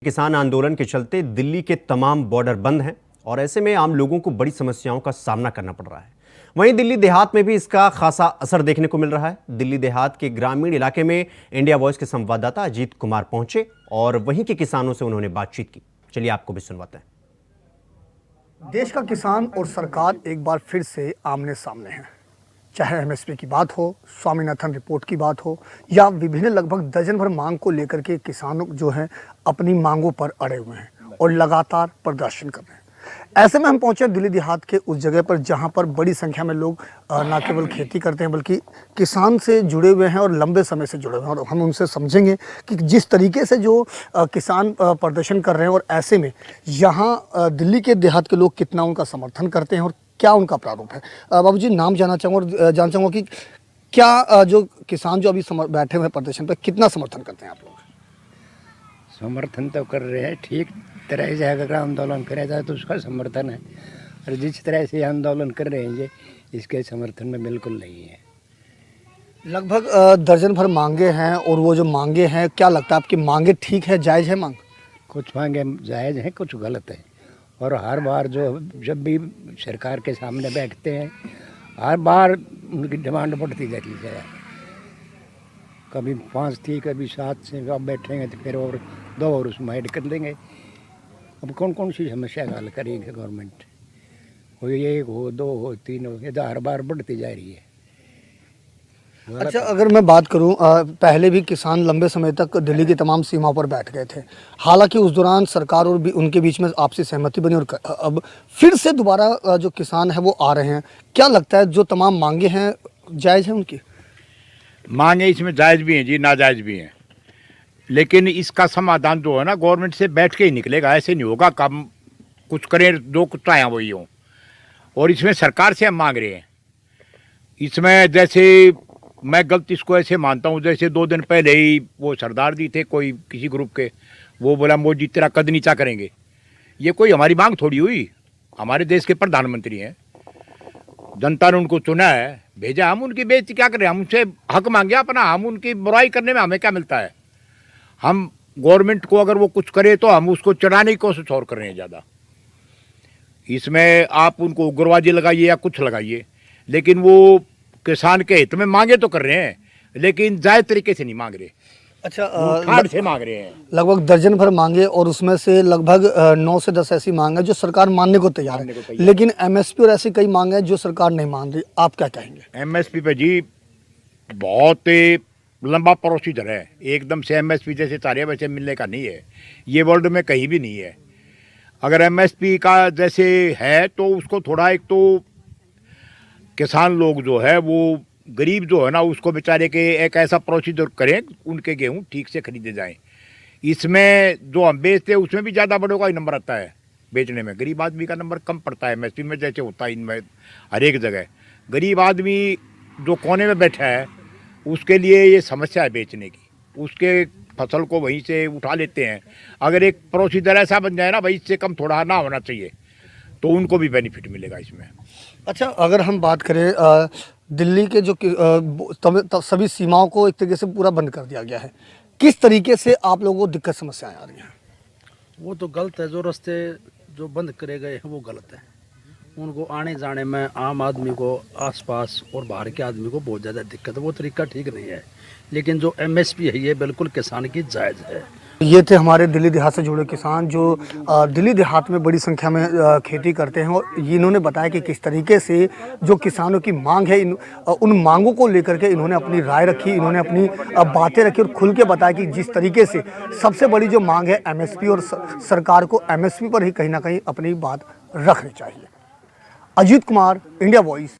किसान आंदोलन के चलते दिल्ली के तमाम बॉर्डर बंद हैं और ऐसे में आम लोगों को बड़ी समस्याओं का सामना करना पड़ रहा है। वहीं दिल्ली देहात में भी इसका खासा असर देखने को मिल रहा है। दिल्ली देहात के ग्रामीण इलाके में इंडिया वॉइस के संवाददाता अजीत कुमार पहुंचे और वहीं के किसानों से उन्होंने बातचीत की। चलिए आपको भी सुनवाते हैं। देश का किसान और सरकार एक बार फिर से आमने सामने हैं। चाहे एमएसपी की बात हो, स्वामीनाथन रिपोर्ट की बात हो या विभिन्न लगभग दर्जन भर मांग को लेकर के किसान जो हैं अपनी मांगों पर अड़े हुए हैं और लगातार प्रदर्शन कर रहे हैं। ऐसे में हम पहुंचे दिल्ली देहात के उस जगह पर जहां पर बड़ी संख्या में लोग न केवल खेती करते हैं बल्कि किसान से जुड़े हुए हैं और लंबे समय से जुड़े हुए हैं। और हम उनसे समझेंगे कि जिस तरीके से जो किसान प्रदर्शन कर रहे हैं और ऐसे में यहाँ दिल्ली के देहात के लोग कितना उनका समर्थन करते हैं और क्या उनका प्रारूप है। बाबूजी, नाम जानना चाहूँगा और जानना चाहूँगा कि क्या जो किसान जो अभी बैठे हुए हैं प्रदर्शन पर कितना समर्थन करते हैं आप लोग? समर्थन तो कर रहे हैं, ठीक तरह से अगर आंदोलन करा जाए तो उसका समर्थन है, और जिस तरह से आंदोलन कर रहे हैं इसके समर्थन में बिल्कुल नहीं है। लगभग दर्जन भर मांगे हैं और वो जो मांगे हैं, क्या लगता है आपकी मांगे ठीक है, जायज़ है मांग? कुछ मांगे जायज़ हैं, कुछ गलत है। और हर बार जो जब भी सरकार के सामने बैठते हैं हर बार उनकी डिमांड बढ़ती जाती है। कभी 5 थी, कभी 7 से अब बैठेंगे तो फिर और 2 और उसमें ऐड कर देंगे। अब कौन कौन सी समस्या का हल करेंगे गवर्नमेंट? हो 1 हो 2 हो 3 हो, ये तो हर बार बढ़ती जा रही है। अच्छा, अगर मैं बात करूं, पहले भी किसान लंबे समय तक दिल्ली की तमाम सीमाओं पर बैठ गए थे। हालांकि उस दौरान सरकार और भी उनके बीच में आपसी सहमति बनी और अब फिर से दोबारा जो किसान है वो आ रहे हैं। क्या लगता है जो तमाम मांगे हैं जायज़ है उनकी? मांगे इसमें जायज़ भी हैं जी, नाजायज़ भी हैं, लेकिन इसका समाधान जो है ना गवर्नमेंट से बैठ के ही निकलेगा। ऐसे नहीं होगा काम कुछ करें दो कुछ आया वही हो। और इसमें सरकार से हम मांग रहे हैं। इसमें जैसे मैं गलत इसको ऐसे मानता हूँ, जैसे 2 दिन पहले ही वो सरदार जी थे कोई किसी ग्रुप के, वो बोला मोदी तेरा कद नीचा करेंगे। ये कोई हमारी मांग थोड़ी हुई। हमारे देश के प्रधानमंत्री हैं, जनता ने उनको चुना है, भेजा, हम उनकी बेइज्जती क्या करें? हम उनसे हक मांगे अपना, हम उनकी बुराई करने में हमें क्या मिलता है? हम गवर्नमेंट को अगर वो कुछ करे तो हम उसको चढ़ाने की कोशिश और कर रहे हैं ज़्यादा। इसमें आप उनको उग्रवादी लगाइए या कुछ लगाइए, लेकिन वो किसान के हित में मांगे तो कर रहे हैं, लेकिन जायज़ तरीके से नहीं मांग रहे। अच्छा, ठाड़ से मांग रहे हैं। लगभग दर्जन भर मांगे और उसमें से लगभग 9 से 10 ऐसी मांग है जो सरकार मानने को तैयार है, लेकिन एमएसपी और ऐसी कई मांग है जो सरकार नहीं मान रही। आप क्या कहेंगे? एमएसपी पे जी बहुत लंबा प्रोसीजर है। एकदम से एमएसपी जैसे चाहे वैसे मिलने का नहीं है। ये वर्ल्ड में कहीं भी नहीं है। अगर एमएसपी का जैसे है तो उसको थोड़ा, एक तो किसान लोग जो है वो गरीब जो है ना उसको बेचारे के एक ऐसा प्रोसीजर करें उनके गेहूँ ठीक से खरीदे जाएं। इसमें जो हम बेचते हैं उसमें भी ज़्यादा बड़ों का ही नंबर आता है बेचने में, गरीब आदमी का नंबर कम पड़ता है एमएसपी में, जैसे होता है इनमें हर एक जगह। गरीब आदमी जो कोने में बैठा है उसके लिए ये समस्या है बेचने की, उसके फसल को वहीं से उठा लेते हैं। अगर एक प्रोसीजर ऐसा बन जाए ना भाई इससे कम थोड़ा ना होना चाहिए तो उनको भी बेनिफिट मिलेगा इसमें। अच्छा, अगर हम बात करें दिल्ली के जो सभी सीमाओं को एक तरीके से पूरा बंद कर दिया गया है, किस तरीके से आप लोगों को दिक्कत समस्याएं आ रही हैं? वो तो गलत है। जो रास्ते जो बंद करे गए हैं वो गलत है। उनको आने जाने में आम आदमी को, आसपास और बाहर के आदमी को बहुत ज़्यादा दिक्कत है। वो तरीका ठीक नहीं है, लेकिन जो एमएसपी है ये बिल्कुल किसान की जायज़ है। ये थे हमारे दिल्ली देहात से जुड़े किसान जो दिल्ली देहात में बड़ी संख्या में खेती करते हैं और इन्होंने बताया कि किस तरीके से जो किसानों की मांग है उन मांगों को लेकर के इन्होंने अपनी राय रखी, इन्होंने अपनी बातें रखी और खुल के बताया कि जिस तरीके से सबसे बड़ी जो मांग है एमएसपी, और सरकार को एमएसपी पर ही कहीं ना कहीं अपनी बात रखनी चाहिए। Ajit Kumar, India voice.